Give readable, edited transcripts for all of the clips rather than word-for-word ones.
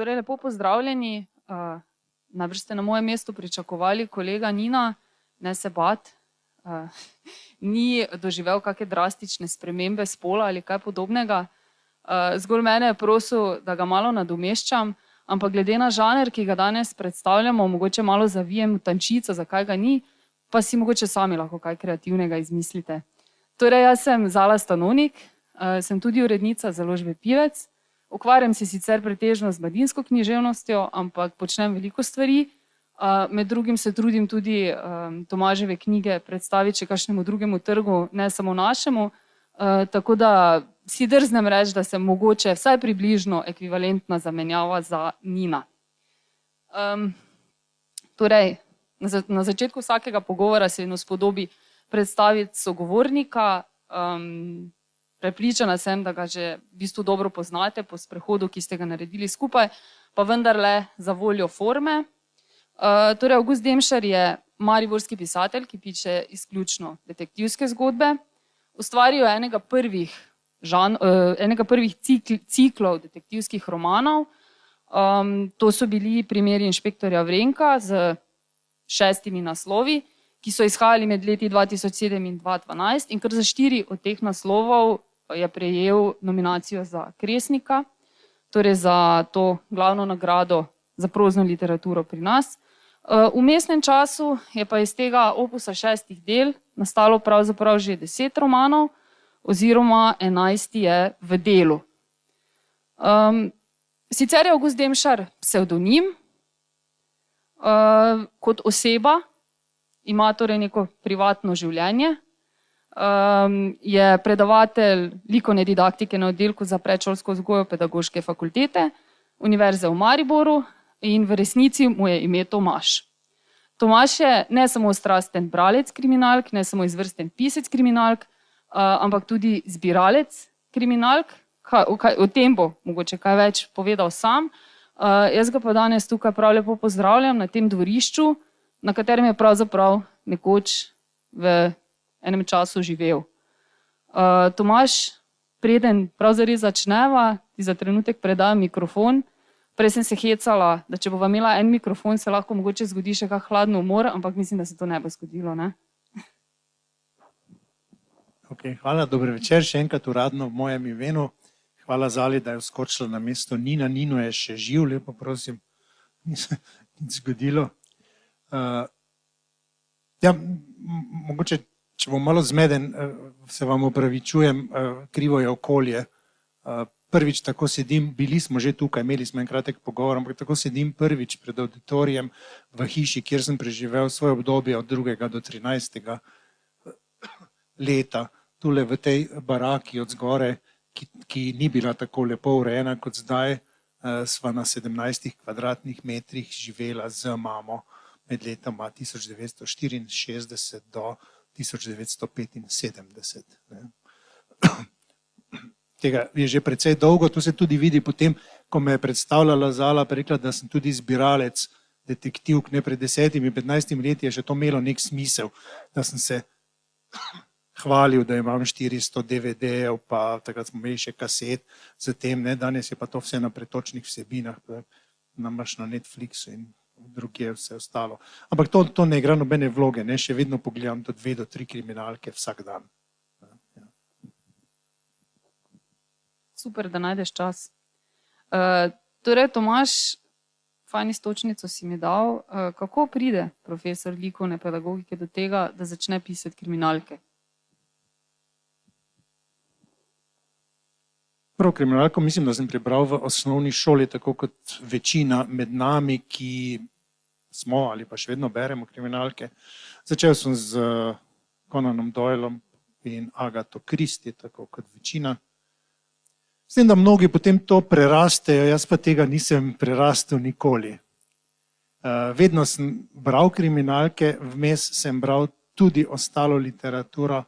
Torej, lepo pozdravljeni. Najbrž ste na mojem mestu pričakovali kolega Nina, ne se bat. Ni doživel kakšne drastične spremembe spola ali kaj podobnega. Zgolj mene je prosil, da ga malo nadomeščam, ampak glede na žanr, ki ga danes predstavljamo, mogoče malo zavijem v tančico, zakaj ga ni, pa si mogoče sami lahko kaj kreativnega izmislite. Torej, jaz sem Zala Stanovnik, sem tudi urednica založbe Pivec. Ukvarjam se sicer pretežno z mladinsko književnostjo, ampak počnem veliko stvari. Med drugim se trudim tudi Tomaževe knjige predstaviti še kakšnemu drugemu trgu, ne samo našemu. Tako da si drznem reči, da sem mogoče vsaj približno ekvivalentna zamenjava za Nina. Torej, na začetku vsakega pogovora se vedno spodobi predstaviti sogovornika. Prepričana sem, da ga že v bistvu dobro poznate po sprehodu, ki ste ga naredili skupaj, pa vendarle za voljo forme. Torej, Avgust Demšar je mariborski pisatelj, ki piše izključno detektivske zgodbe. Ustvaril je enega prvih ciklov detektivskih romanov. To so bili primeri inšpektorja Vrenka z 6 naslovi, ki so izhajali med leti 2007 in 2012 in kar za 4 od teh naslovov je prejel nominacijo za Kresnika, torej za to glavno nagrado za prozno literaturo pri nas. V vmesnem času je pa iz tega opusa 6 del nastalo pravzaprav že 10 romanov, oziroma 11 je v delu. Sicer je Avgust Demšar psevdonim, kot oseba, ima torej neko privatno življenje, je predavatelj likovne didaktike na oddelku za predšolsko vzgojo Pedagoške fakultete Univerze v Mariboru in v resnici mu je ime Tomaž. Tomaž je ne samo strasten bralec kriminalk, ne samo izvrsten pisec kriminalk, ampak tudi zbiralec kriminalk. O tem bo mogoče kaj več povedal sam. Jaz ga pa danes tukaj prav lepo pozdravljam na tem dvorišču, na katerem je pravzaprav nekoč v enem času živel. Tomaž, preden prav zares začneva, ti za trenutek predajam mikrofon. Prej sem se hecala, da če bova imela en mikrofon, se lahko mogoče zgodi še kak hladen umor, ampak mislim, da se to ne bo zgodilo, ne? Hvala, dober večer, še enkrat uradno v mojem imenu. Hvala Zali, da je vskočila na mesto Nina. Nino je še živ, lepo prosim, ni se nič zgodilo. Mogoče, če bom malo zmeden, se vam opravičujem, krivo je okolje. Prvič tako sedim, bili smo že tukaj, imeli smo en kratek pogovor, ampak tako sedim prvič pred auditorijem v hiši, kjer sem preživel svoje obdobje od 2. do 13. leta. Tule v tej baraki od zgore, ki ni bila tako lepo urejena kot zdaj, sva na 17 kvadratnih metrih živela z mamo med letoma 1964 do 1975. Tega je že precej dolgo, to se tudi vidi potem, ko me je predstavljala Zala, pa rekla, da sem tudi zbiralec detektivk, ne pred 10-15 leti je še to imelo nek smisel, da sem se hvalil, da imam 400 DVD-jev, pa takrat smo imeli še kaset z tem, ne, danes je pa to vse na pretočnih vsebinah, imaš na Netflixu in drugje vse ostalo. Ampak to ne igra nobene vloge, ne, še vedno pogledam do 2 do 3 kriminalke vsak dan. Super, da najdeš čas. Torej, Tomaž, fajn iztočnico si mi dal. Kako pride profesor likovne pedagogike do tega, da začne pisati kriminalke? Prvo kriminalko mislim, da sem prebral v osnovni šoli, tako kot večina med nami, ki smo ali pa še vedno beremo kriminalke. Začel sem z Conanom Doylom in Agato Christie, tako kot večina. S tem, da mnogi potem to prerastejo, jaz pa tega nisem prerastel nikoli. Vedno sem bral kriminalke, vmes sem bral tudi ostalo literaturo.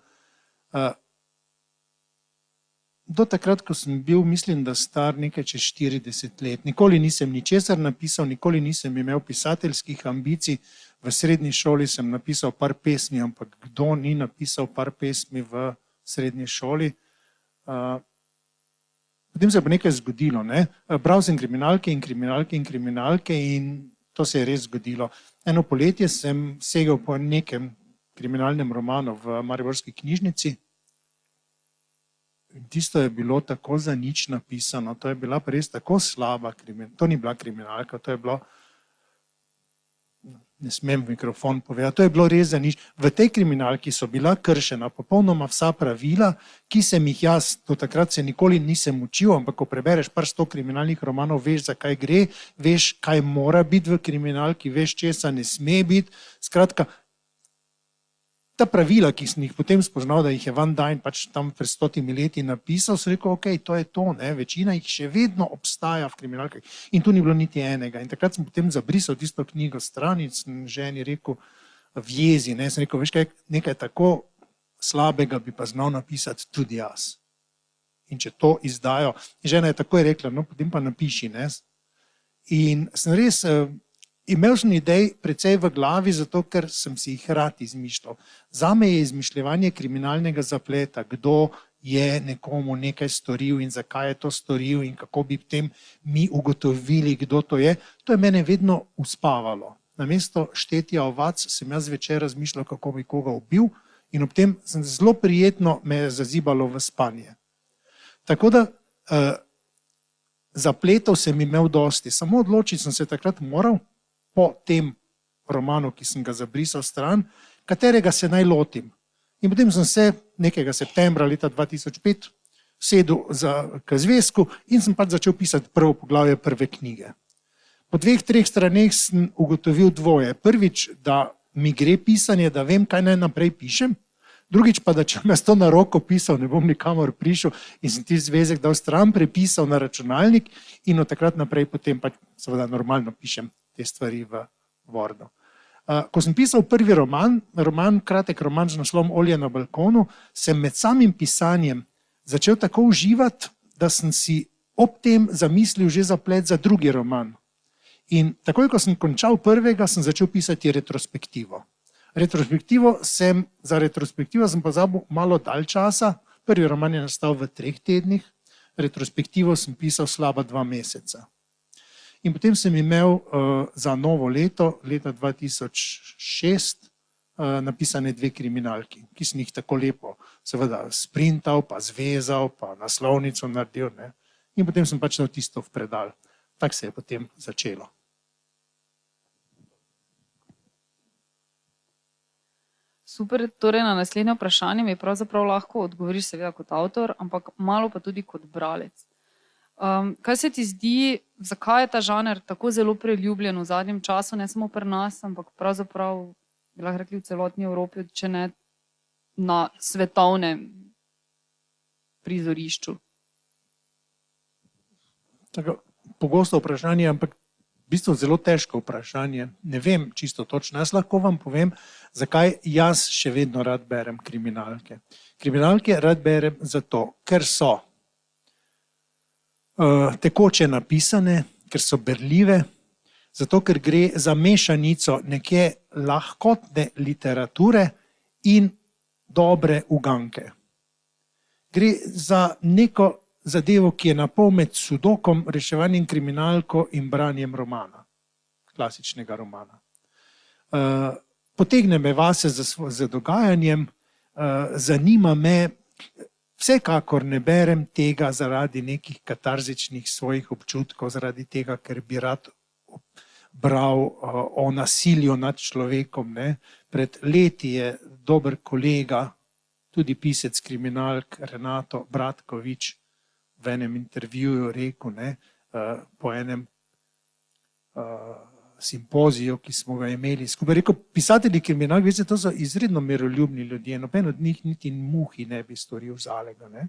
Do takrat, ko sem bil, mislim, da star nekaj čez 40 let. Nikoli nisem ničesar napisal, nikoli nisem imel pisateljskih ambicij. V srednji šoli sem napisal par pesmi, ampak kdo ni napisal par pesmi v srednji šoli? Potem se je pa nekaj zgodilo. Ne? Bral sem kriminalke in to se je res zgodilo. Eno poletje sem segel po nekem kriminalnem romanu v mariborski knjižnici in tisto je bilo tako za nič napisano. To je bila pa res tako slaba kriminalka. To ni bila kriminalka, to je bilo, ne smem v mikrofon povedati, to je bilo res za nič. V tej kriminalki so bila kršena popolnoma vsa pravila, ki sem jih jaz, do takrat se nikoli nisem učil, ampak ko prebereš par 100 kriminalnih romanov, veš, za kaj gre, veš, kaj mora biti v kriminalki, veš, česa ne sme biti. Skratka, ta pravila, ki sem jih potem spoznal, da jih je Van Dine pač tam pred 100 leti napisal, sem rekel, ok, to je to, ne? Večina jih še vedno obstaja v kriminalkah in tu ni bilo niti enega. In takrat sem potem zabrisal tisto knjigo stran in sem ženi rekel v jezi, ne? Sem rekel, veš kaj, nekaj tako slabega bi pa znal napisati tudi jaz. In če to izdajo, in žena je takoj rekla, no potem pa napiši, ne? In sem res... Imel sem idej precej v glavi, zato ker sem si jih rad izmišljal. Zame je izmišljevanje kriminalnega zapleta, kdo je nekomu nekaj storil in zakaj je to storil in kako bi potem mi ugotovili, kdo to je mene vedno uspavalo. Namesto štetja ovac sem jaz zvečer razmišljal, kako bi koga ubil in ob tem sem zelo prijetno me zazibalo v spanje. Tako da zapletov sem imel dosti, samo odločiti sem se takrat moral, po tem romanu, ki sem ga zabrisal stran, katerega se naj lotim. In potem sem se nekega septembra leta 2005 sedel k zvezku in sem pač začel pisati prvo poglavje prve knjige. Po 2-3 straneh sem ugotovil dvoje. Prvič, da mi gre pisanje, da vem, kaj naj naprej pišem. Drugič pa, da če bom jaz to na roko pisal, ne bom nikamor prišel in sem ti zvezek dal stran, prepisal na računalnik in od takrat naprej potem pač seveda normalno pišem te stvari v Wordu. Ko sem pisal prvi kratek roman z naslovom Olje na balkonu, sem med samim pisanjem začel tako uživati, da sem si ob tem zamislil že zaplet za drugi roman. In takoj, ko sem končal prvega, sem začel pisati retrospektivo. Za retrospektivo sem pozabil malo dalj časa. Prvi roman je nastal v 3 tednih, retrospektivo sem pisal slaba 2 meseca. In potem sem imel za novo leto, leta 2006, napisane 2 kriminalki, ki sem jih tako lepo seveda sprintal, pa zvezal, pa naslovnico naredil. Ne? In potem sem pač dal tisto v predal. Tako se je potem začelo. Super, torej na naslednje vprašanje mi pravzaprav lahko odgovoriš seveda kot avtor, ampak malo pa tudi kot bralec. Kaj se ti zdi, zakaj je ta žanr tako zelo priljubljen v zadnjem času, ne samo pri nas, ampak pravzaprav bi lahko rekli v celotni Evropi, če ne na svetovnem prizorišču? Tako pogosto vprašanje, ampak v bistvu zelo težko vprašanje. Ne vem čisto točno. Jaz lahko vam povem, zakaj jaz še vedno rad berem kriminalke. Kriminalke rad berem zato, ker so tekoče napisane, ker so berljive, zato ker gre za mešanico nekje lahkotne literature in dobre uganke. Gre za neko zadevo, ki je napol med sudokom, reševanjem kriminalko in branjem romana, klasičnega romana. Potegne me vase z dogajanjem, zanima me. Vsekakor ne berem tega zaradi nekih katarzičnih svojih občutkov, zaradi tega, ker bi rad bral o nasilju nad človekom. Ne. Pred leti je dober kolega, tudi pisec kriminalk Renato Bratkovič, v enem intervjuju rekel, ne, po enem simpoziju, ki smo ga imeli skupaj. Rekel, pisatelji kriminalk, veste, to so izredno miroljubni ljudje, noben od njih niti muhi ne bi storil žalega. Ne?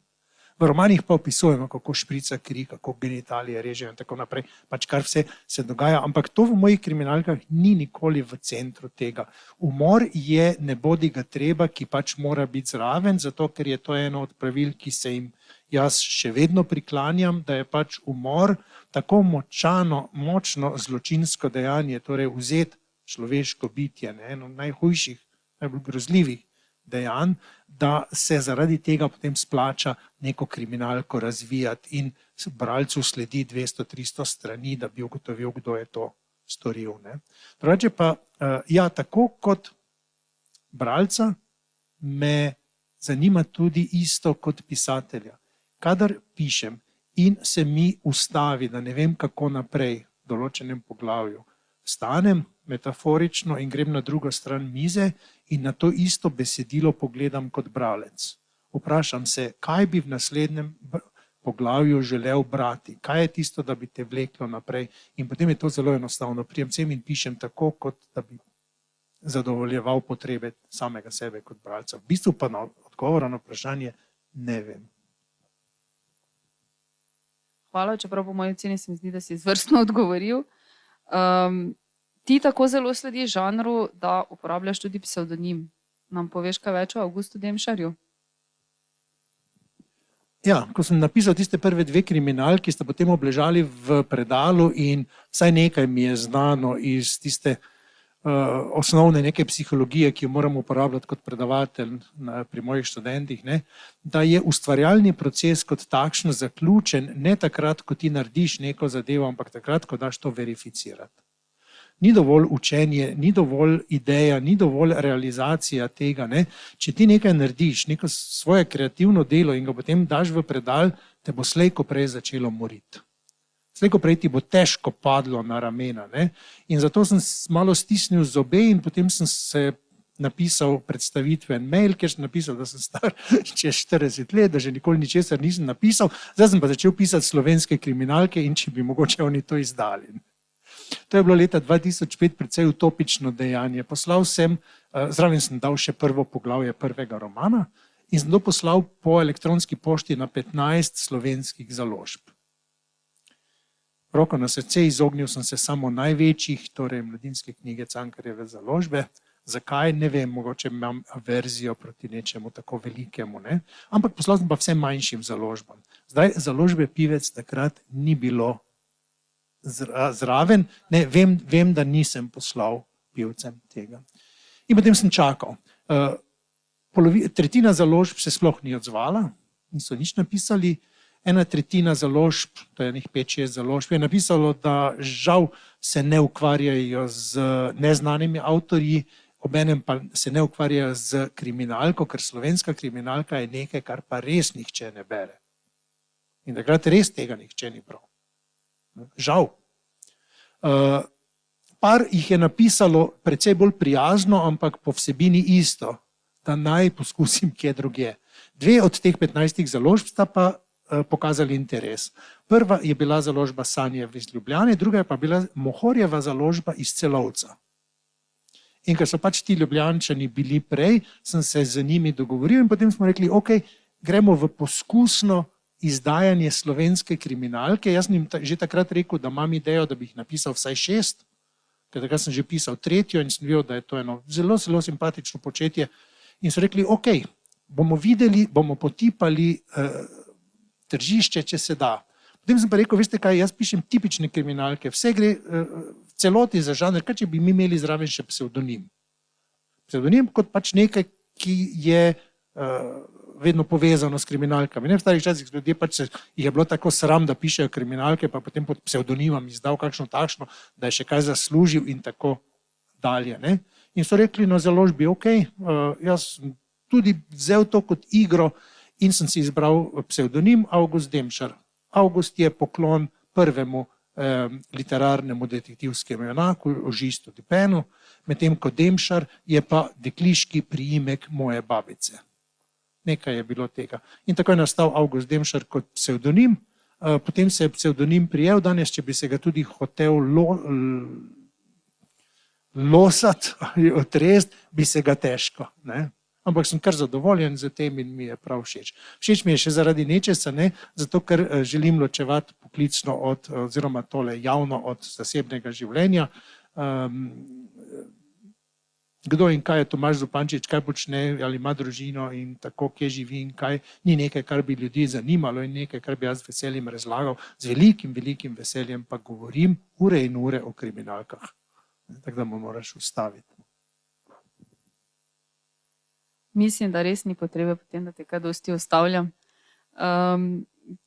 V romanih pa opisujemo, kako šprica kri, kako genitalije režejo in tako naprej, pač kar vse se dogaja, ampak to v mojih kriminalkah ni nikoli v centru tega. Umor je nebodi ga treba, ki pač mora biti zraven, zato ker je to eno od pravil, ki se jim jaz še vedno priklanjam, da je pač umor tako močno zločinsko dejanje, torej vzeti človeško bitje, ne, eno najhujših, najbolj grozljivih dejanj, da se zaradi tega potem splača neko kriminalko razvijati in bralcu sledi 200-300 strani, da bi ugotovil, kdo je to storil. Ne. Drugače pa, ja, tako kot bralca me zanima tudi isto kot pisatelja. Kadar pišem in se mi ustavi, da ne vem, kako naprej v določenem poglavju, vstanem metaforično in grem na drugo stran mize in na to isto besedilo pogledam kot bralec. Vprašam se, kaj bi v naslednjem poglavju želel brati, kaj je tisto, da bi te vleklo naprej, in potem je to zelo enostavno. Prijem sem in pišem tako, kot da bi zadovoljeval potrebe samega sebe kot bralca. V bistvu pa na odgovor na vprašanje ne vem. Hvala, čeprav po moji oceni se mi zdi, da si izvrstno odgovoril. Ti tako zelo slediš žanru, da uporabljaš tudi psevdonim. Nam poveš kaj več o Avgustu Demšarju? Ja, ko sem napisal tiste prve dve kriminalki, sta potem obležali v predalu in vsaj nekaj mi je znano iz tiste osnovne neke psihologije, ki jo moram uporabljati kot predavatelj pri mojih študentih, ne, da je ustvarjalni proces kot takšen zaključen ne takrat, ko ti narediš neko zadevo, ampak takrat, ko daš to verificirati. Ni dovolj učenje, ni dovolj ideja, ni dovolj realizacija tega. Ne. Če ti nekaj narediš, neko svoje kreativno delo in ga potem daš v predal, te bo slej ko prej začelo moriti. Slej ko prej ti bo težko padlo na ramena. Ne. In zato sem malo stisnil zobe in potem sem se napisal predstavitven mail, kjer sem napisal, da sem star čez 40 let, da že nikoli ničesar nisem napisal. Zdaj sem pa začel pisati slovenske kriminalke in če bi mogoče oni to izdali. To je bilo leta 2005 precej utopično dejanje. Poslal sem, zraven sem dal še prvo poglavje prvega romana in sem to poslal po elektronski pošti na 15 slovenskih založb. Roko na srce, izognil sem se samo največjih, torej Mladinske knjige, Cankarjeve založbe. Zakaj? Ne vem, mogoče imam averzijo proti nečemu tako velikemu. Ne? Ampak poslal sem pa vsem manjšim založbam. Zdaj, založbe Pivec takrat ni bilo zraven, ne, vem, da nisem poslal pivcem tega. In potem sem čakal. Tretjina založb se sploh ni odzvala, niso nič napisali. 1/3 založb, to je nekih 5-6 založb, je napisalo, da žal se ne ukvarjajo z neznanimi avtorji, obenem pa se ne ukvarjajo z kriminalko, ker slovenska kriminalka je nekaj, kar pa res nihče ne bere. In takrat res tega nihče ni bral. Žal. Par jih je napisalo precej bolj prijazno, ampak po vsebini isto, da naj poskusim kje drugje. 2 od teh 15 založb sta pa pokazali interes. Prva je bila založba Sanjev iz Ljubljane, druga je pa bila Mohorjeva založba iz Celovca. In ker so pač ti Ljubljančani bili prej, sem se z njimi dogovoril in potem smo rekli, ok, gremo v poskusno izdajanje slovenske kriminalke. Jaz sem jim že takrat rekel, da imam idejo, da bi jih napisal vsaj 6, ker takrat sem že pisal 3. in sem videl, da je to eno zelo, zelo simpatično početje. In so rekli, ok, bomo videli, bomo potipali tržišče, če se da. Potem sem pa rekel, veste kaj, jaz pišem tipične kriminalke, vse gre v celoti za žanr, kaj če bi mi imeli zraven še psevdonim. Psevdonim kot pač nekaj, ki je vedno povezano s kriminalkami. Ne, v starih časih ljudje pač jih je bilo tako sram, da pišejo kriminalke, pa potem pod psevdonimom izdal kakšno takšno, da je še kaj zaslužil in tako dalje. Ne. In so rekli na založbi, ok, jaz sem tudi vzel to kot igro in sem si izbral psevdonim Avgust Demšar. Avgust je poklon prvemu literarnemu detektivskemu junaku, Ožistu Dipenu, medtem ko Demšar je pa dekliški priimek moje babice. Nekaj je bilo tega. In tako je nastal Avgust Demšar kot psevdonim, potem se je psevdonim prijel, danes, če bi se ga tudi hotel losati ali otresti, bi se ga težko. Ne? Ampak sem kar zadovoljen z tem in mi je prav všeč. Všeč mi je še zaradi nečesa, ne? Zato ker želim ločevati poklicno oziroma tole javno od zasebnega življenja. Kdo in kaj je Tomaž Zupančič, kaj počne, ali ima družino in tako, kje živi in kaj, ni nekaj, kar bi ljudi zanimalo in nekaj, kar bi jaz z veseljem razlagal. Z velikim, velikim veseljem pa govorim ure in ure o kriminalkah. Tako da me moraš ustaviti. Mislim, da res ni potrebe potem, da te kaj dosti ostavljam.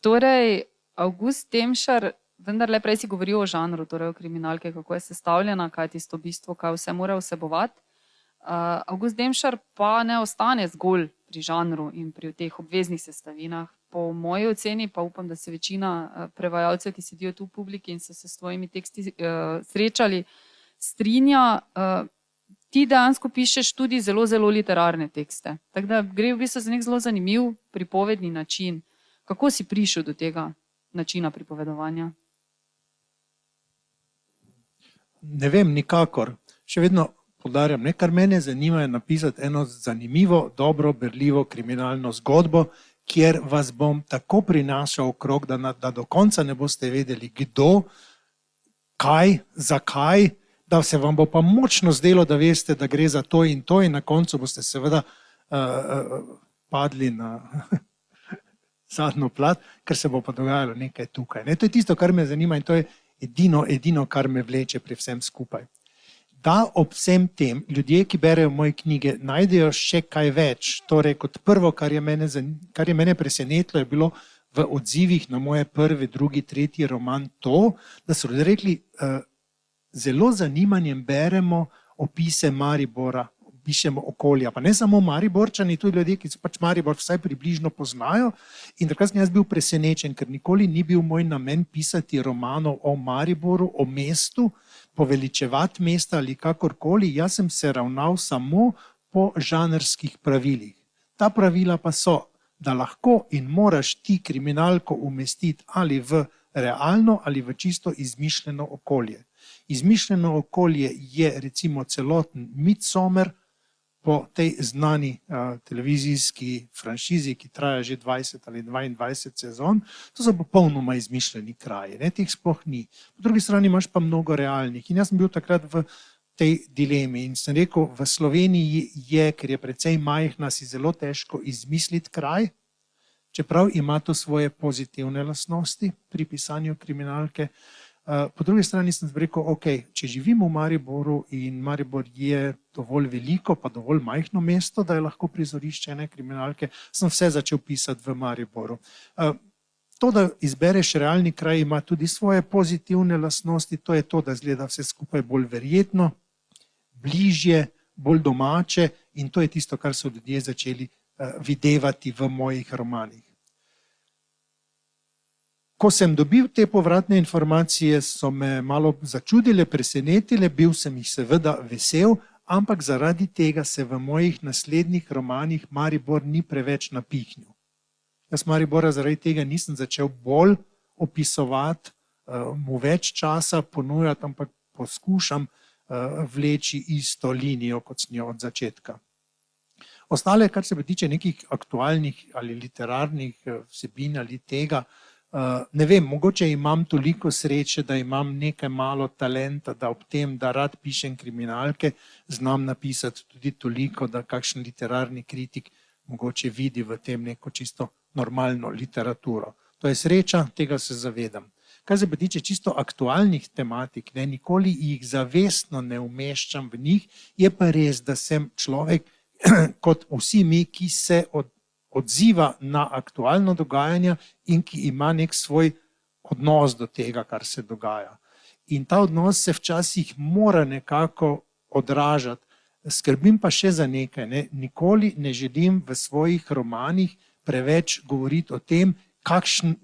Torej, Avgust Demšar, vendarle prej si govoril o žanru, torej o kriminalke, kako je sestavljena, kaj je tisto bistvo, kaj vse mora vsebovati. Avgust Demšar pa ne ostane zgolj pri žanru in pri teh obveznih sestavinah. Po moji oceni, pa upam, da se večina prevajalcev, ki sedijo tu v publiki in so se s tvojimi teksti srečali, strinja, ti dejansko pišeš tudi zelo, zelo literarne tekste. Tako da gre v bistvu za nek zelo zanimiv pripovedni način. Kako si prišel do tega načina pripovedovanja? Ne vem, nikakor. Še vedno poudarjam, kar mene zanima je napisati eno zanimivo, dobro, berljivo kriminalno zgodbo, kjer vas bom tako prinašal okrog, da do konca ne boste vedeli, kdo, kaj, zakaj, da se vam bo pa močno zdelo, da veste, da gre za to in na koncu boste seveda padli na zadnjo plat, ker se bo pa dogajalo nekaj tukaj. To je tisto, kar me zanima in to je edino, kar me vleče pri vsem skupaj. Da ob vsem tem ljudje, ki berejo moje knjige, najdejo še kaj več. Torej, kot prvo, kar je mene presenetilo, je bilo v odzivih na moje prvi, drugi, tretji roman to, da so ljudje rekli, zelo zanimanjem beremo opise Maribora, pišemo okolja, pa ne samo Mariborčani, tudi ljudje, ki so pač Maribor vsaj približno poznajo. In takrat sem jaz bil presenečen, ker nikoli ni bil moj namen pisati romanov o Mariboru, o mestu, poveličevati mesta ali kakorkoli. Jaz sem se ravnal samo po žanrskih pravilih. Ta pravila pa so, da lahko in moraš ti kriminalko umestiti ali v realno ali v čisto izmišljeno okolje. Izmišljeno okolje je recimo celoten Midsommar, po tej znani televizijski franšizi, ki traja že 20 ali 22 sezon. To so popolnoma izmišljeni kraji, teh sploh ni. Po drugi strani imaš pa mnogo realnih. In jaz sem bil takrat v tej dilemi in sem rekel, v Sloveniji je, ker je precej majhna, si zelo težko izmisliti kraj, čeprav ima to svoje pozitivne lastnosti pri pisanju kriminalke. Po drugi strani sem rekel, če živim v Mariboru in Maribor je dovolj veliko, pa dovolj majhno mesto, da je lahko prizorišče ene kriminalke, sem vse začel pisati v Mariboru. To, da izbereš realni kraj, ima tudi svoje pozitivne lastnosti, to je to, da izgleda vse skupaj bolj verjetno, bližje, bolj domače in to je tisto, kar so ljudje začeli videvati v mojih romanih. Ko sem dobil te povratne informacije, so me malo začudile, presenetile, bil sem jih seveda vesel, ampak zaradi tega se v mojih naslednjih romanih Maribor ni preveč napihnil. Jaz Maribora zaradi tega nisem začel bolj opisovati, mu več časa ponujati, ampak poskušam vleči isto linijo, kot sem jo od začetka. Ostale, kar se pa tiče nekih aktualnih ali literarnih vsebin ali tega, ne vem, mogoče imam toliko sreče, da imam nekaj malo talenta, da ob tem, da rad pišem kriminalke, znam napisati tudi toliko, da kakšen literarni kritik mogoče vidi v tem neko čisto normalno literaturo. To je sreča, tega se zavedam. Kar se pa tiče čisto aktualnih tematik, nikoli jih zavestno ne umeščam v njih, je pa res, da sem človek, kot vsi mi, ki se odziva na aktualno dogajanje in ki ima nek svoj odnos do tega, kar se dogaja. In ta odnos se včasih mora nekako odražati. Skrbim pa še za nekaj. Nikoli ne želim v svojih romanih preveč govoriti o tem, kakšen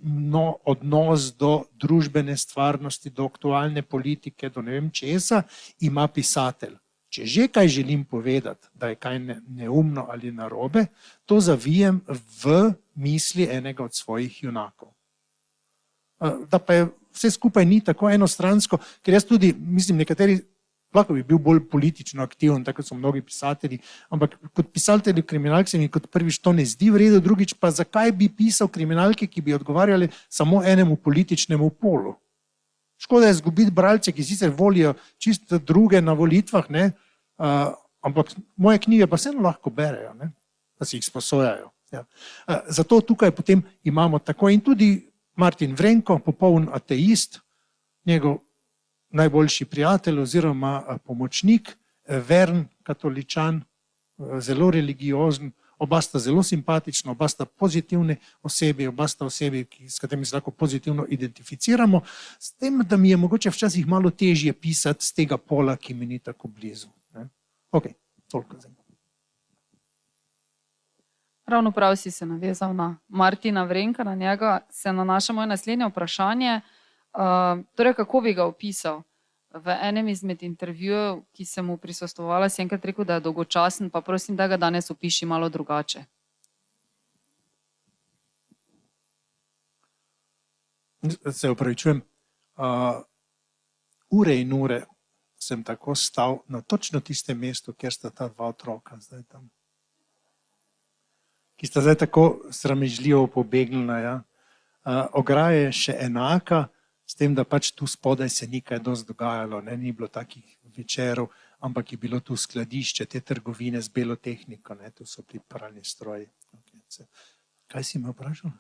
odnos do družbene stvarnosti, do aktualne politike, do ne vem česa ima pisatelj. Če že kaj želim povedati, da je kaj neumno ali narobe, to zavijem v misli enega od svojih junakov. Da pa je vse skupaj ni tako enostransko, ker jaz tudi, mislim, nekateri, lahko bi bil bolj politično aktiven, tako so mnogi pisatelji, ampak kot pisatelji kriminalk se mi kot prvič to ne zdi v redu, drugič pa zakaj bi pisal kriminalke, ki bi odgovarjali samo enemu političnemu polu. Škoda je izgubiti bralce, ki sicer volijo čisto druge na volitvah, ampak moje knjige pa vseeno lahko berejo, pa si jih sposojajo. Zato tukaj potem imamo tako in tudi Martin Vrenko, popoln ateist, njegov najboljši prijatelj oziroma pomočnik, vern katoličan, zelo religiozen, oba sta zelo simpatična, oba sta pozitivni osebi, oba sta osebi, s katerimi se lahko pozitivno identificiramo, s tem, da mi je mogoče včasih malo težje pisati z tega pola, ki mi ni tako blizu. Ne? Ok, toliko zdaj. Ravno prav si se navezal na Martina Vrenka, na njega se nanaša moje naslednje vprašanje. Torej, kako bi ga opisal? V enem izmed intervjujev, ki sem mu prisostvovala, si enkrat rekel, da je dolgočasen, pa prosim, da ga danes opiši malo drugače. Se opravičujem. Ure in ure sem tako stal na točno tistem mestu, kjer sta ta dva otroka zdaj tam. Ki sta zdaj tako sramežljivo pobegnila. Ja. Ograja je še enaka, s tem, da pač tu spodaj se ni kaj dosti dogajalo, ne? Ni bilo takih večerov, ampak je bilo tu skladišče, te trgovine z belo tehniko, ne? Tu so bili pralni stroji. Okay. Kaj si me vprašal?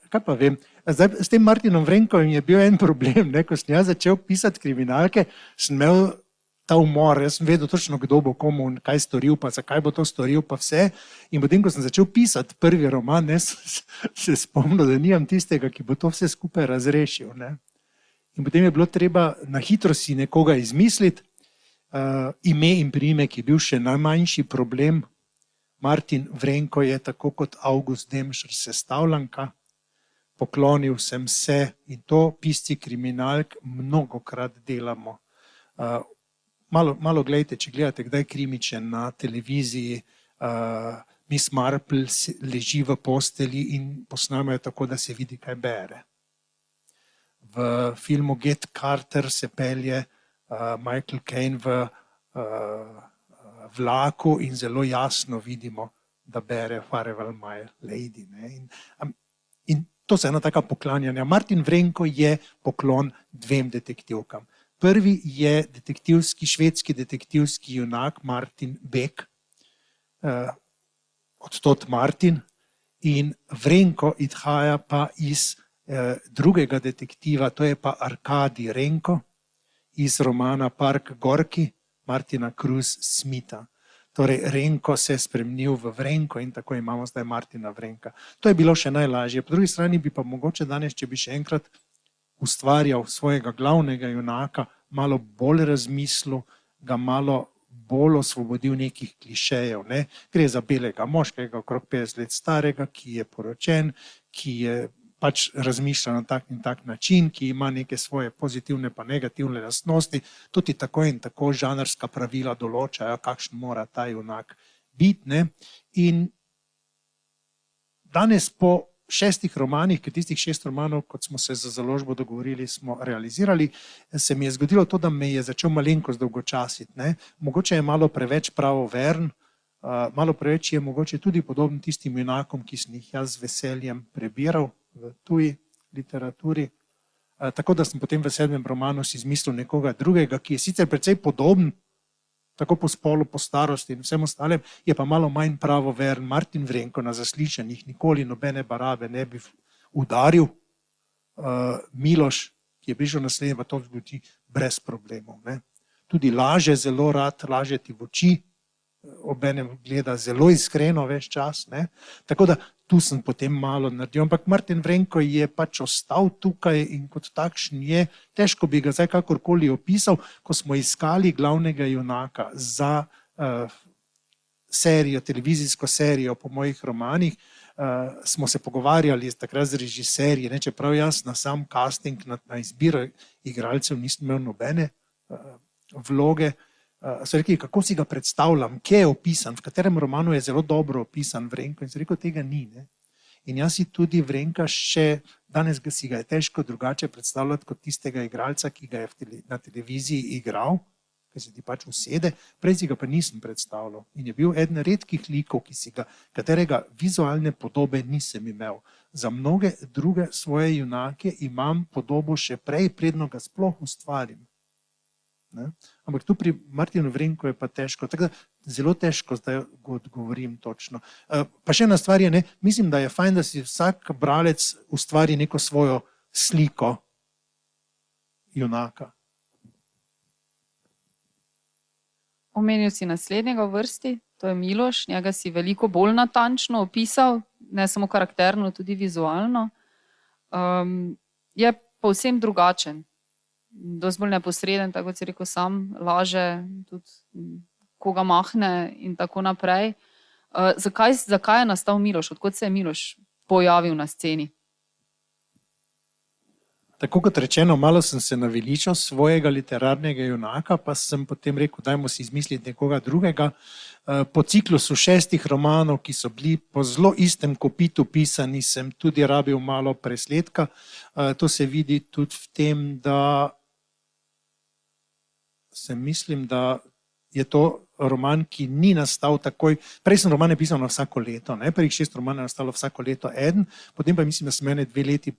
Kaj pa vem? Zdaj, s tem Martinom Vrenkovim je bil en problem, ne? Ko sem jaz začel pisati kriminalke, sem imel ta umor, jaz sem vedel točno, kdo bo komu kaj storil, pa zakaj bo to storil, pa vse. In potem, ko sem začel pisati prvi roman, ne, se spomnil, da nimam tistega, ki bo to vse skupaj razrešil. Ne. In potem je bilo treba na hitro si nekoga izmisliti. Ime in priimek je bil še najmanjši problem. Martin Vrenko je tako kot August Demšer sestavljanka. Poklonil sem se in to pisci kriminalk mnogokrat delamo. Malo gledajte, če gledate kdaj krimiče na televiziji, Miss Marple leži v posteli in posnamajo tako, da se vidi, kaj bere. V filmu Get Carter se pelje Michael Caine v vlaku in zelo jasno vidimo, da bere Farewell My Lady. Ne? In to se ena taka poklanjanja. Martin Vrenko je poklon dvem detektivkam. Prvi je švedski detektivski junak Martin Beck, odtot Martin, in Vrenko izhaja pa iz drugega detektiva, to je pa Arkadij Renko, iz romana Park Gorki Martina Cruz Smitha. Torej Renko se je spremenil v Vrenko in tako imamo zdaj Martina Vrenka. To je bilo še najlažje. Po drugi strani bi pa mogoče danes, če bi še enkrat ustvarjal svojega glavnega junaka, malo bolj razmislil, ga malo bolj osvobodil nekih klišejev. Ne? Gre za belega moškega, okrog 50 let starega, ki je poročen, ki je pač razmišlja na tak in tak način, ki ima neke svoje pozitivne pa negativne lastnosti. Tudi tako in tako žanrska pravila določajo, kakšen mora ta junak biti. Ne? In danes po 6 romanih, ker tistih 6 romanov, kot smo se za založbo dogovorili, smo realizirali, se mi je zgodilo to, da me je začel malenkost dolgočasiti. Ne? Mogoče je malo preveč pravoveren, malo preveč je mogoče tudi podoben tistim junakom, ki sem jih jaz z veseljem prebiral v tuji literaturi. Tako da sem potem v 7. romanu si izmislil nekoga drugega, ki je sicer precej podoben, tako po spolu, po starosti in vsem ostalem, je pa malo manj pravoveren. Martin Vrenko na zaslišanjih nikoli nobene barabe ne bi udaril. Miloš, ki je prišel naslednji, pa to zgodi brez problemov. Ne? Tudi laže zelo rad, laže ti v oči, obenem gleda zelo iskreno ves čas. Ne? Tako da tu sem potem malo naredil. Ampak Martin Vrenko je pač ostal tukaj in kot takšen je, težko bi ga zdaj kakorkoli opisal, ko smo iskali glavnega junaka za serijo, televizijsko serijo po mojih romanih, smo se pogovarjali takrat z režiserji, ne, čeprav jaz na sam casting, na izbiro igralcev nisem imel nobene vloge. So rekli, kako si ga predstavljam, kje je opisan, v katerem romanu je zelo dobro opisan Vrenko, in so rekel, tega ni. Ne? In jaz si tudi Vrenka še, danes si ga je težko drugače predstavljati kot tistega igralca, ki ga je na televiziji igral, ki se ti pač usede, prej si ga pa nisem predstavljal. In je bil eden redkih likov, katerega vizualne podobe nisem imel. Za mnoge druge svoje junake imam podobo še prej, predno ga sploh ustvarim. Ne? Ampak tu pri Martinu Vrenku je pa težko, tako da zelo težko zdaj odgovorim točno. Pa še ena stvar je, ne? Mislim, da je fajn, da si vsak bralec ustvari neko svojo sliko junaka. Omenil si naslednjega v vrsti, to je Miloš, njega si veliko bolj natančno opisal, ne samo karakterno, tudi vizualno. Je povsem drugačen, dosti bolj neposreden, tako kot si rekel sam, laže, tudi koga mahne in tako naprej. Zakaj je nastal Miloš? Odkot se je Miloš pojavil na sceni? Tako kot rečeno, malo sem se naveličal svojega literarnega junaka, pa sem potem rekel, dajmo si izmisliti nekoga drugega. Po ciklusu 6 romanov, ki so bili po zelo istem kopitu pisani, sem tudi rabil malo presledka. To se vidi tudi v tem, da mislim, da je to roman, ki ni nastal takoj. Prej sem romane pisal na vsako leto, prvih 6 romanov je nastalo vsako leto eden, potem pa mislim, da sem imel 2 leti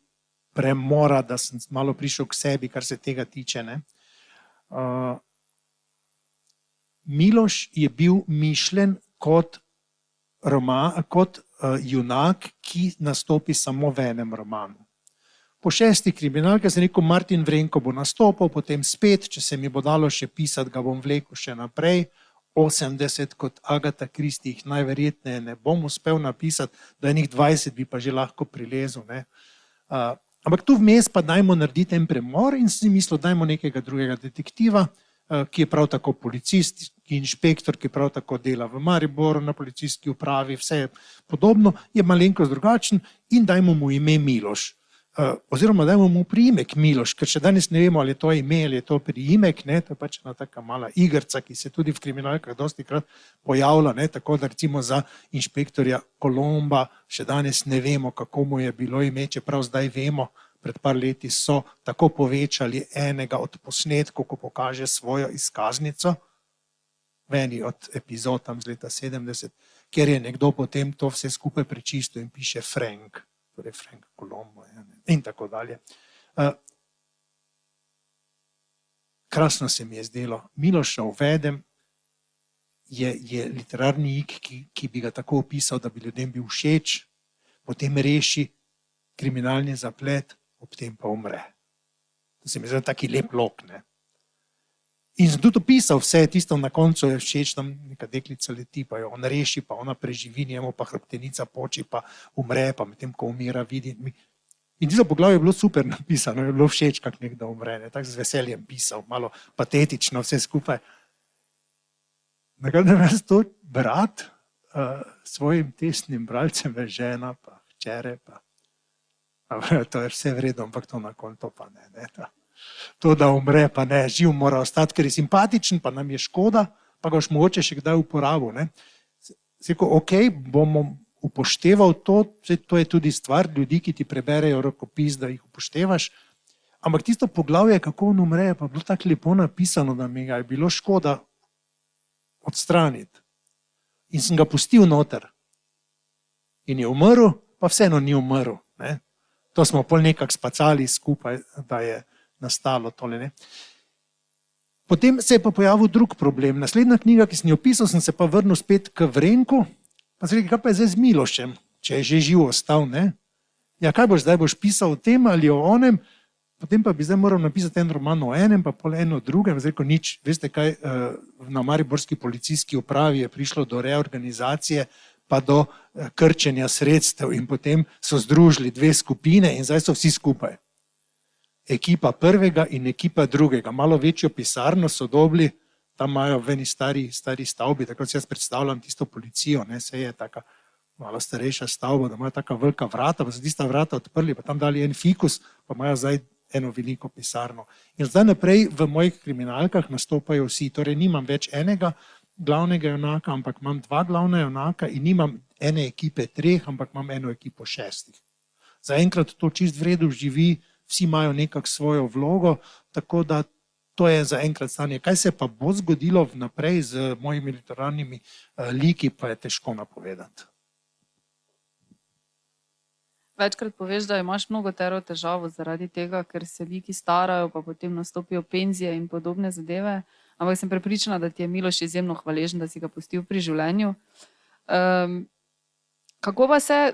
premora, da sem malo prišel k sebi, kar se tega tiče. Miloš je bil mišljen kot junak, ki nastopi samo v enem romanu. Po 6 kriminalkah sem rekel, Martin Vrenko bo nastopil, potem spet, če se mi bo dalo še pisati, ga bom vlekel še naprej. 80 kot Agatha Christie jih najverjetneje ne bom uspel napisati, da enih 20 bi pa že lahko prilezel. Ampak tu vmes pa dajmo narediti en premor in si mislil, dajmo nekega drugega detektiva, ki je prav tako policist, ki je inšpektor, ki prav tako dela v Mariboru na policijski upravi, vse je podobno, je malenkost drugačen in dajmo mu ime Miloš. Oziroma dajmo mu priimek Miloš, ker še danes ne vemo, ali je to ime ali je to priimek, to je pač ena taka mala igrca, ki se tudi v kriminalkah dosti krat pojavlja, tako da recimo za inšpektorja Kolomba še danes ne vemo, kako mu je bilo ime, čeprav zdaj vemo, pred par leti so tako povečali enega od posnetkov, ko pokaže svojo izkaznico, v eni od epizod tam z leta 70, kjer je nekdo potem to vse skupaj prečistil in piše Frank, torej Frank Kolombo in tako dalje. Krasno se mi je zdelo. Miloša uvedem, je literarni ik, ki bi ga tako opisal, da bi ljudem bil všeč, potem reši kriminalni zaplet, ob tem pa umre. To se mi zdi taki lep lok. In sem tudi opisal vse, tisto na koncu je všeč, tam neka deklica leti, pa jo on reši, pa ona preživi, njemu pa hrbtenica poči, pa umre, pa medtem, ko umira, vidi. In tisto poglavje je bilo super napisano, je bilo všeč, kak nekdo umre, tako z veseljem pisal, malo patetično vse skupaj. Nekaj, da me to brat svojim tesnim bralcem, žena, pa hčere, pa to je vse vredno, ampak to na konto pa ne. To, da umre, pa ne, živ mora ostati, ker je simpatičen, pa nam je škoda, pa ga boš mogoče še kdaj uporabil. Rekel, ok, bomo upošteval to, to je tudi stvar ljudi, ki ti preberejo rokopis, da jih upoštevaš, ampak tisto poglavje, kako on umre, pa bilo tako lepo napisano, da mi ga je bilo škoda odstraniti. In sem ga pustil noter. In je umrl, pa vseeno ni umrl. To smo pol nekako spacali skupaj, da je nastalo tole. Potem se je pa pojavil drug problem. Naslednja knjiga, ki sem jo pisal, sem se pa vrnil spet k Vrenku, pa sem rekel, kaj pa je zdaj z Milošem, če je že živ ostal. Ja, kaj boš zdaj, boš pisal o tem ali o onem, potem pa bi zdaj moral napisati en roman o enem, pa pol eno o drugem. Zdaj, rekel, nič, veste kaj, na mariborski policijski upravi je prišlo do reorganizacije, pa do krčenja sredstev in potem so združili 2 skupine in zdaj so vsi skupaj. Ekipa prvega in ekipa drugega. Malo večjo pisarno so dobili, tam imajo v eni stari stavbi, tako si jaz predstavljam tisto policijo, se je taka malo starejša stavba, da imajo taka velika vrata, pa so tista vrata odprli, pa tam dali en fikus, pa imajo zdaj eno veliko pisarno. In zdaj naprej v mojih kriminalkah nastopajo vsi, torej nimam več enega glavnega junaka, ampak imam 2 glavna junaka in nimam ene ekipe 3, ampak imam eno ekipo 6. Zaenkrat to čist v redu živi, vsi imajo nekako svojo vlogo, tako da to je zaenkrat stanje. Kaj se pa bo zgodilo vnaprej z mojimi literarnimi liki, pa je težko napovedati. Večkrat poveš, da imaš mnogo težavo zaradi tega, ker se liki starajo, pa potem nastopijo penzije in podobne zadeve. Ampak sem prepričana, da ti je Miloš izjemno hvaležen, da si ga pustil pri življenju. Kako pa se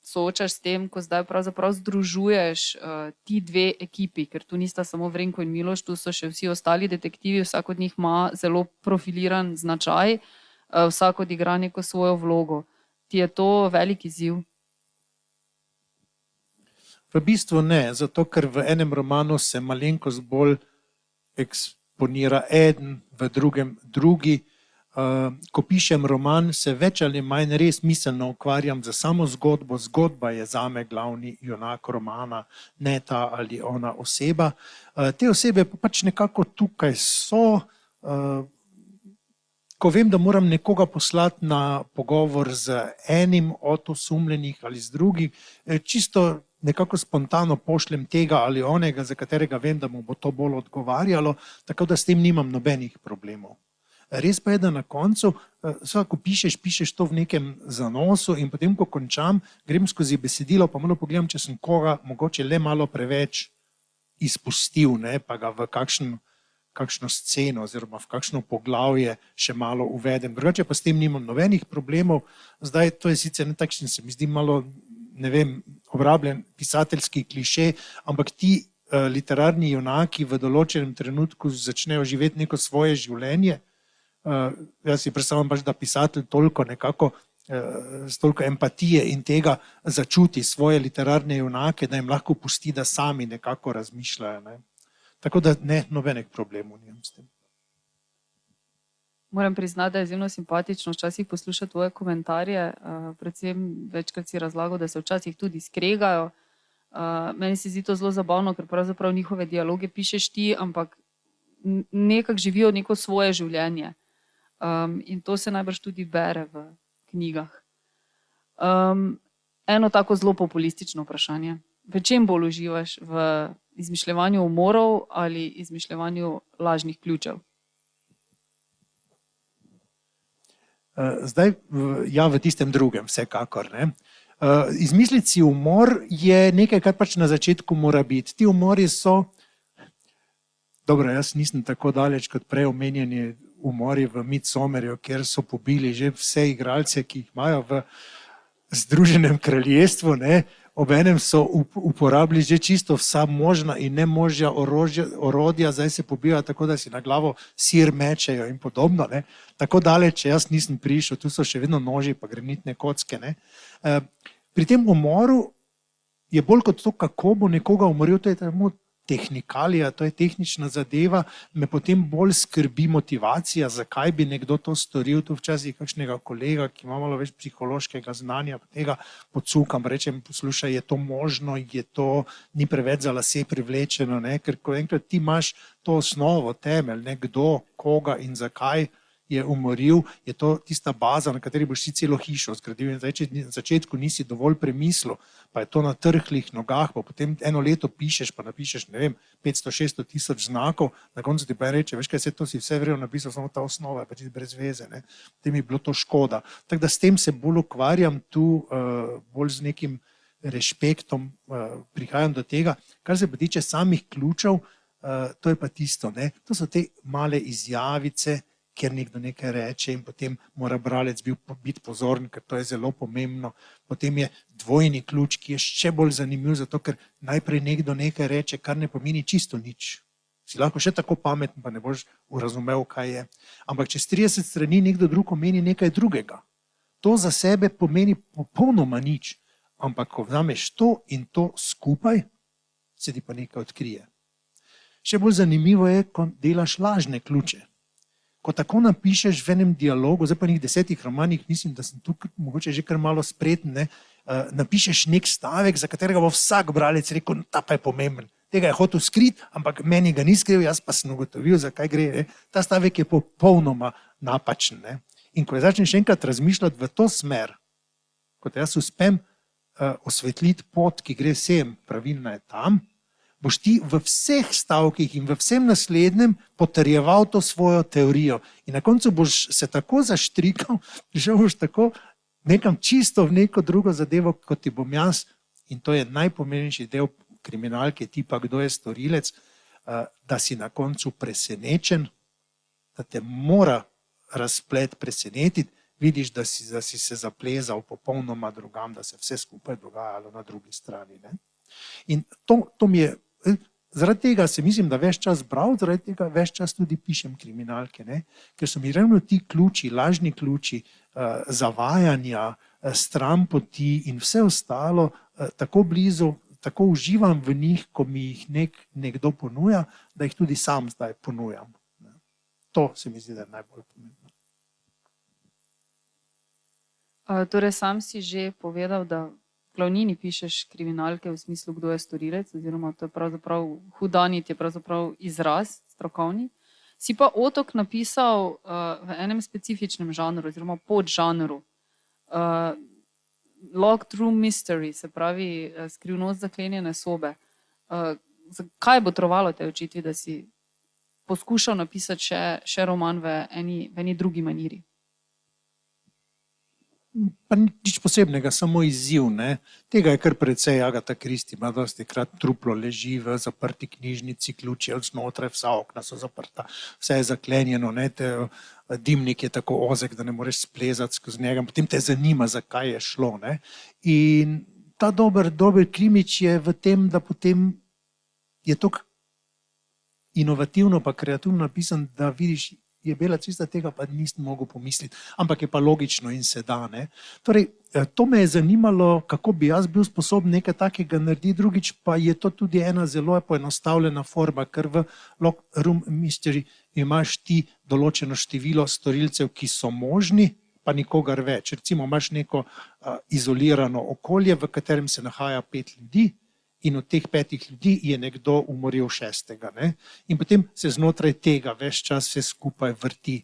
soočaš s tem, ko zdaj pravzaprav združuješ ti dve ekipi, ker tu nista samo Vrenko in Miloš, tu so še vsi ostali detektivi, vsak od njih ima zelo profiliran značaj, vsak odigra neko svojo vlogo. Ti je to velik izziv? V bistvu ne, zato ker v enem romanu se malenkost bolj eksponira eden, v drugem drugi. Ko pišem roman, se več ali manj res miselno ukvarjam za samo zgodbo. Zgodba je zame glavni junak romana, ne ta ali ona oseba. Te osebe pa pač nekako tukaj so. Ko vem, da moram nekoga poslati na pogovor z enim od osumljenih ali z drugim, čisto nekako spontano pošljem tega ali onega, za katerega vem, da mu bo to bolj odgovarjalo, tako da s tem nimam nobenih problemov. Res pa je, da na koncu, ko pišeš to v nekem zanosu in potem, ko končam, grem skozi besedilo, pa malo pogledam, če sem koga mogoče le malo preveč izpustil, ne, pa ga v kakšno sceno oziroma v kakšno poglavje še malo uvedem. Drugače pa s tem nimam nobenih problemov. Zdaj, to je sicer ne takšen, se mi zdi malo, ne vem, obrabljen pisateljski kliše, ampak ti literarni junaki v določenem trenutku začnejo živeti neko svoje življenje. Jaz si predstavljam pač, da pisatelj toliko nekako s toliko empatije in tega začuti svoje literarne junake, da jim lahko pusti, da sami nekako razmišljajo. Ne. Tako da ne, nobenih problemov nimam s tem. Moram priznati, da je izjemno simpatično včasih poslušati tvoje komentarje, predvsem večkrat si razlagal, da se včasih tudi skregajo. Meni se zdi to zelo zabavno, ker pravzaprav njihove dialoge pišeš ti, ampak nekako živijo neko svoje življenje. In to se najbrž tudi bere v knjigah. Eno tako zelo populistično vprašanje. V čem bolj uživaš? V izmišljevanju umorov ali izmišljevanju lažnih ključev? Zdaj, ja, v tistem drugem, vsekakor. Ne. Izmisliti si umor je nekaj, kar pač na začetku mora biti. Ti umori so, dobro, jaz nisem tako daleč kot prej omenjeni umori v Midsommerju, kjer so pobili že vse igralce, ki jih imajo v Združenem kraljestvu, ne. Obenem so uporabili že čisto vsa možna in nemožja orodja, zdaj se pobijajo tako, da si na glavo sir mečejo in podobno. Ne. Tako daleč, jaz nisem prišel, tu so še vedno noži pa granitne kocke. Ne. Pri tem umoru je bolj kot to, kako bo nekoga umoril, to je tehnikalija, to je tehnična zadeva, me potem bolj skrbi motivacija, zakaj bi nekdo to storil. Tu včasih kakšnega kolega, ki ima malo več psihološkega znanja, tega podsukam, rečem, poslušaj, je to možno, je to ni preveč za lase privlečeno, ne? Ker ko enkrat ti imaš to osnovo, temelj, ne? Kdo, koga in zakaj je umoril, je to tista baza, na kateri boš si celo hišo zgradil. In zdaj, če na začetku nisi dovolj premislil, pa je to na trhlih nogah, pa potem eno leto pišeš, pa napišeš, ne vem, 500-600 tisoč znakov, na koncu ti pa reče, veš kaj, to si vse vrel napisal, samo ta osnova je pa čisto brez veze. Ne. Potem je bilo to škoda. Tako da s tem se bolj ukvarjam tu, bolj z nekim respektom prihajam do tega. Kar se pa tiče samih ključev, to je pa tisto, ne. To so te male izjavice, kjer nekdo nekaj reče in potem mora bralec biti pozoren, ker to je zelo pomembno. Potem je dvojni ključ, ki je še bolj zanimiv, zato ker najprej nekdo nekaj reče, kar ne pomeni čisto nič. Si lahko še tako pameten, pa ne boš razumel, kaj je. Ampak čez 30 strani nekdo drug omeni nekaj drugega. To za sebe pomeni popolnoma nič. Ampak ko vzameš to in to skupaj, se ti pa nekaj odkrije. Še bolj zanimivo je, ko delaš lažne ključe. Ko tako napišeš v enem dialogu, zdaj pa njih 10 romanih, mislim, da sem tukaj mogoče že kar malo spreten, ne, napišeš nek stavek, za katerega bo vsak bralec rekel, ta pa je pomemben. Tega je hotel skriti, ampak meni ga ni skril, jaz pa sem ugotovil, zakaj gre. Ne. Ta stavek je popolnoma napačen. Ne. In ko začneš enkrat razmišljati v to smer, kot jaz uspem osvetliti pot, ki gre sem, pravilna je tam, boš ti v vseh stavkih in v vsem naslednjem potrjeval to svojo teorijo. In na koncu boš se tako zaštrikal, že boš tako nekam čisto v neko drugo zadevo, kot ti bom jaz. In to je najpomembnejši del kriminalke tipa Kdo je storilec, da si na koncu presenečen, da te mora razplet presenetiti, vidiš, da si se zaplezal popolnoma drugam, da se vse skupaj dogajalo na drugi strani. Ne? In to mi je, zaradi tega se mislim, da več čas bral, zaradi tega več čas tudi pišem kriminalke, ne? Ker so mi ravno ti ključi, lažni ključi, zavajanja, stranpoti in vse ostalo tako blizu, tako uživam v njih, ko mi jih nekdo ponuja, da jih tudi sam zdaj ponujam. To se mi zdi, da je najbolj pomembno. Torej, sam si že povedal, da v glavnini pišeš kriminalke v smislu, kdo je storilec, oziroma to je pravzaprav hudanit, je pravzaprav izraz strokovni. Si pa Otok napisal v enem specifičnem žanru, oziroma podžanru. Locked room mystery, se pravi skrivnost zaklenjene sobe. Kaj je botrovalo te očitvi, da si poskušal napisati še roman v eni drugi maniri? Pa nič posebnega, samo izziv. Ne? Tega je kar precej. Agatha Christie ima dostikrat truplo leži v zaprti knjižnici, ključi od znotraj, vsa okna so zaprta, vse je zaklenjeno, ne? Dimnik je tako ozek, da ne moreš splezati skozi njega, potem te zanima, zakaj je šlo. Ne? In ta dober krimič je v tem, da potem je to inovativno pa kreativno napisan, da vidiš, je bela cesta, tega pa nisem mogel pomisliti, ampak je pa logično in se da. Ne? Torej, to me je zanimalo, kako bi jaz bil sposoben nekaj takega narediti, drugič pa je to tudi ena zelo poenostavljena forma, ker v Locked room mystery imaš ti določeno število storilcev, ki so možni, pa nikogar več. Recimo imaš neko izolirano okolje, v katerem se nahaja 5 ljudi, in od teh 5 ljudi je nekdo umoril 6. Ne? In potem se znotraj tega ves čas vse skupaj vrti.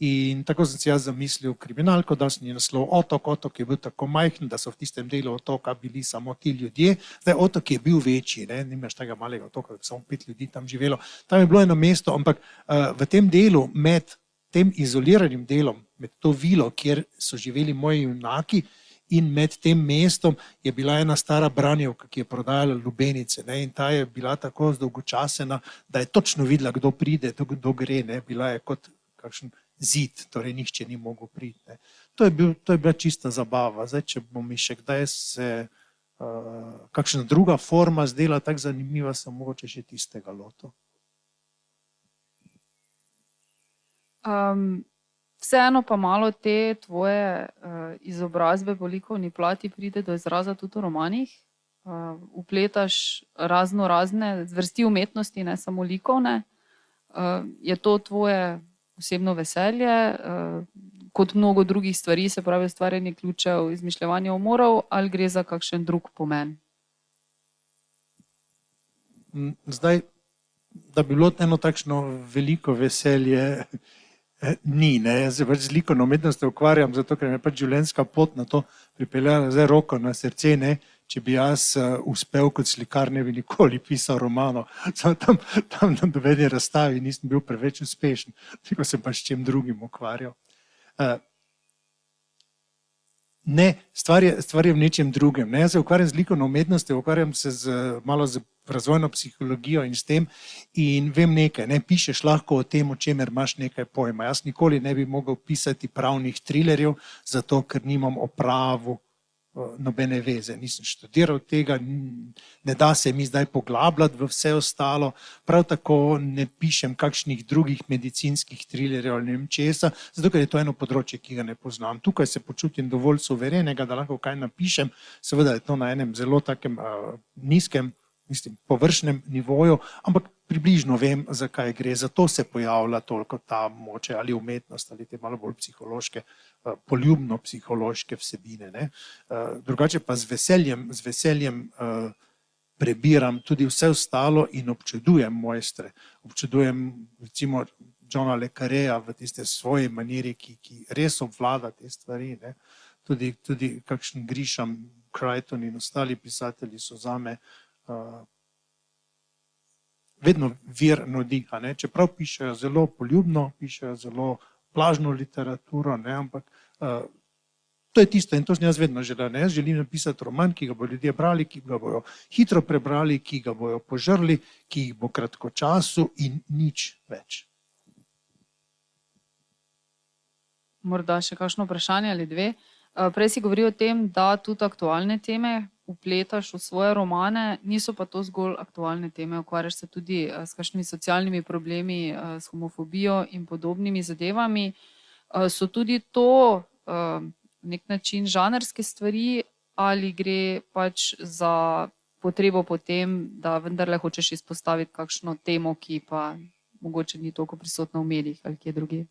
In tako sem si jaz zamislil kriminalko, da sem je naslov Otok. Otok je bil tako majhen, da so v tistem delu otoka bili samo ti ljudje. Zdaj, otok je bil večji, ne? Nimaš tega malega otoka, da bi samo 5 ljudi tam živelo. Tam je bilo eno mesto, ampak v tem delu, med tem izoliranim delom, med to vilo, kjer so živeli moji junaki, in med tem mestom je bila ena stara branjevka, ki je prodajala lubenice. Ne? In ta je bila tako zdolgočasena, da je točno videla, kdo pride, kdo gre. Ne? Bila je kot kakšen zid, torej nihče ni mogel priti. Ne? To je bila čista zabava. Zdaj, če bo mi še kdaj se kakšna druga forma zdela tako zanimiva, sem mogoče še tistega lotil. Vseeno pa malo te tvoje izobrazbe po likovni plati pride do izraza tudi v romanih. Vpletaš razne zvrsti umetnosti, ne samo likovne. Je to tvoje osebno veselje, kot mnogo drugih stvari, se pravi ustvarjanje ključev, izmišljevanje umorov, ali gre za kakšen drug pomen? Zdaj, da bi bilo eno takšno veliko veselje, ni, ne, jaz se pač z likovno umetnostjo ukvarjam, zato ker me pač življenjska pot na to pripeljala, zdaj roko na srce, ne, če bi jaz uspel kot slikar, ne bi nikoli pisal romanov, tam na nobeni razstavi nisem bil preveč uspešen, tako sem pa s čem drugim ukvarjal. Ne, stvar je v nečem drugem, ne, jaz se ukvarjam z likovno umetnostjo, ukvarjam se malo z razvojno psihologijo in s tem in vem nekaj, ne, pišeš lahko o tem, o čemer imaš nekaj pojma. Jaz nikoli ne bi mogel pisati pravnih trilerjev, zato ker nimam o pravu nobene veze. Nisem študiral tega, ne da se mi zdaj poglabljati v vse ostalo, prav tako ne pišem kakšnih drugih medicinskih trilerjev ali ne vem česa, zato ker je to eno področje, ki ga ne poznam. Tukaj se počutim dovolj suverenega, da lahko kaj napišem, seveda je to na enem zelo takem nizkem, površnem nivoju, ampak približno vem, zakaj gre. Zato se pojavlja toliko ta moče ali umetnost ali te malo bolj psihološke, poljubno psihološke vsebine. Ne? Drugače pa z veseljem prebiram tudi vse ostalo in občudujem mojstre. Občudujem recimo Johna le Carreja v tiste svoji maniri, ki res obvlada te stvari. Ne? Tudi kakšen Grisham, Crichton in ostali pisatelji so zame vedno vir navdiha, ne? Čeprav pišejo zelo poljubno, pišejo zelo plažno literaturo, ne? Ampak to je tisto in to sem jaz vedno želel. Ne? Jaz želim napisati roman, ki ga bodo ljudje brali, ki ga bodo hitro prebrali, ki ga bodo požrli, ki jih bo kratkočasu in nič več. Morda še kakšno vprašanje ali dve. Prej si govoril o tem, da tudi aktualne teme upletaš v svoje romane, niso pa to zgolj aktualne teme, ukvarjaš se tudi s kakšnimi socialnimi problemi, s homofobijo in podobnimi zadevami. So tudi to nek način žanrske stvari ali gre pač za potrebo po tem, da vendarle hočeš izpostaviti kakšno temo, ki pa mogoče ni toliko prisotna v medijih ali kje drugje?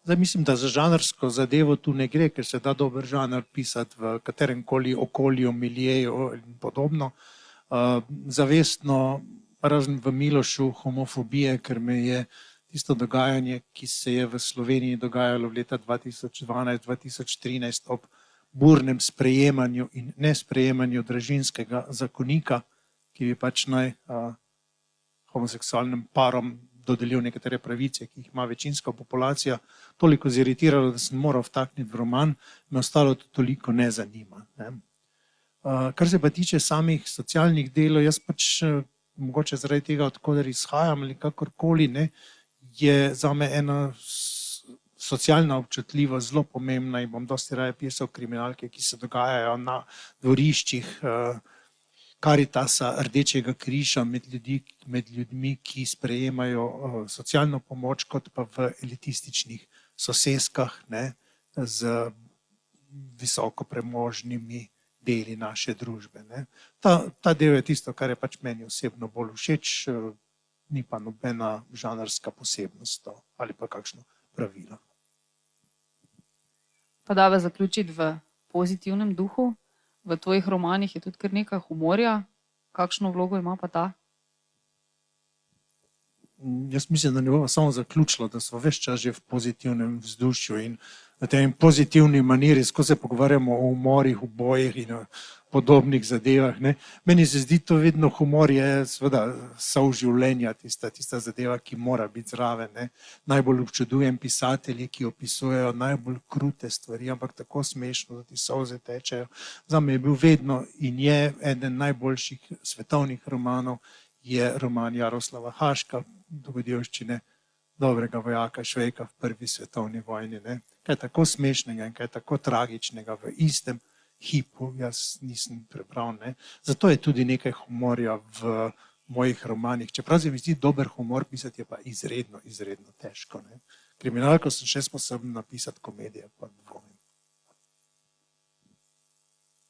Zdaj mislim, da za žanrsko zadevo tu ne gre, ker se da dober žanr pisati v katerem koli okolju, miljeju in podobno. Zavestno, razen v Milošu, homofobije, ker me je tisto dogajanje, ki se je v Sloveniji dogajalo v leta 2012-2013 ob burnem sprejemanju in nesprejemanju družinskega zakonika, ki bi pač naj homoseksualnim parom dodelil nekatere pravice, ki jih ima večinska populacija, toliko ziritiralo, da sem moral vtakniti v roman, me ostalo to toliko ne zanima. Kar se pa tiče samih socialnih delov, jaz pač mogoče zaradi tega, odkoder izhajam ali kakorkoli, je zame ena socialna občutljivost zelo pomembna in bom dosti raje pisal kriminalke, ki se dogajajo na dvoriščih Karitasa, Rdečega križa, med ljudmi, ki sprejemajo socialno pomoč, kot pa v elitističnih soseskah z visoko premožnimi deli naše družbe. Ta del je tisto, kar je pač meni osebno bolj všeč, ni pa nobena žanrska posebnost ali pa kakšno pravilo. Pa dava zaključiti v pozitivnem duhu. V tvojih romanih je tudi kar nekaj humorja. Kakšno vlogo ima pa ta? Jaz mislim, da ne bomo samo zaključilo, da smo ves čas že v pozitivnem vzdušju in v tej pozitivni maniri, ko se pogovarjamo o umorih, ubojih in o podobnih zadevah. Meni se zdi to vedno, humor je seveda sol življenja, tista zadeva, ki mora biti zraven. Najbolj občudujem pisatelje, ki opisujejo najbolj krute stvari, ampak tako smešno, da ti solze tečejo. Zame je bil vedno in je eden najboljših svetovnih romanov, je roman Jaroslava Haška, Dogodivščine dobrega vojaka Švejka v prvi svetovni vojni. Kaj tako smešnega in kaj tako tragičnega v istem hipu jaz nisem prebral. Zato je tudi nekaj humorja v mojih romanih. Čeprav se mi zdi dober humor pisati, je pa izredno, izredno težko. Kriminalko sem še sposoben napisati, komedije pa dvomim.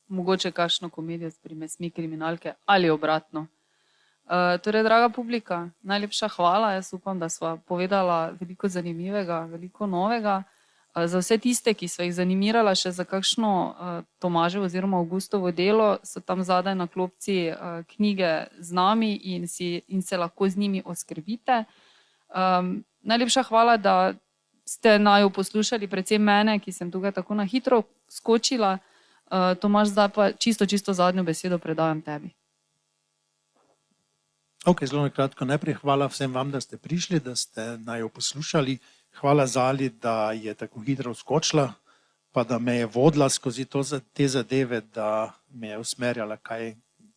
Mogoče kakšno komedijo s primesmi kriminalke ali obratno. Torej, draga publika, najlepša hvala. Jaz upam, da sva povedala veliko zanimivega, veliko novega. Za vse tiste, ki sva jih zanimirala še za kakšno Tomaževo oziroma Avgustovo delo, so tam zadaj na klopci knjige z nami in se lahko z njimi oskrbite. Najlepša hvala, da ste naju poslušali, predvsem mene, ki sem tukaj tako na hitro skočila. Tomaž, zdaj pa čisto zadnjo besedo predajam tebi. Ok, zelo kratko. Najprej hvala vsem vam, da ste prišli, da ste naju poslušali. Hvala Zali, da je tako hitro skočila, pa da me je vodila skozi te zadeve, da me je usmerjala, kaj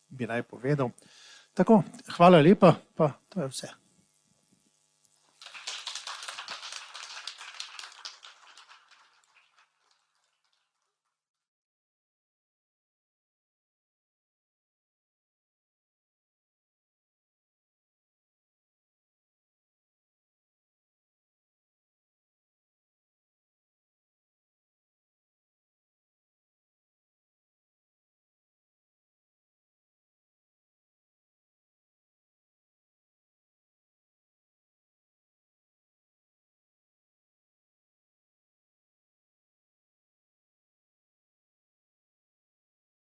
bi naj povedal. Tako, hvala lepa, pa to je vse.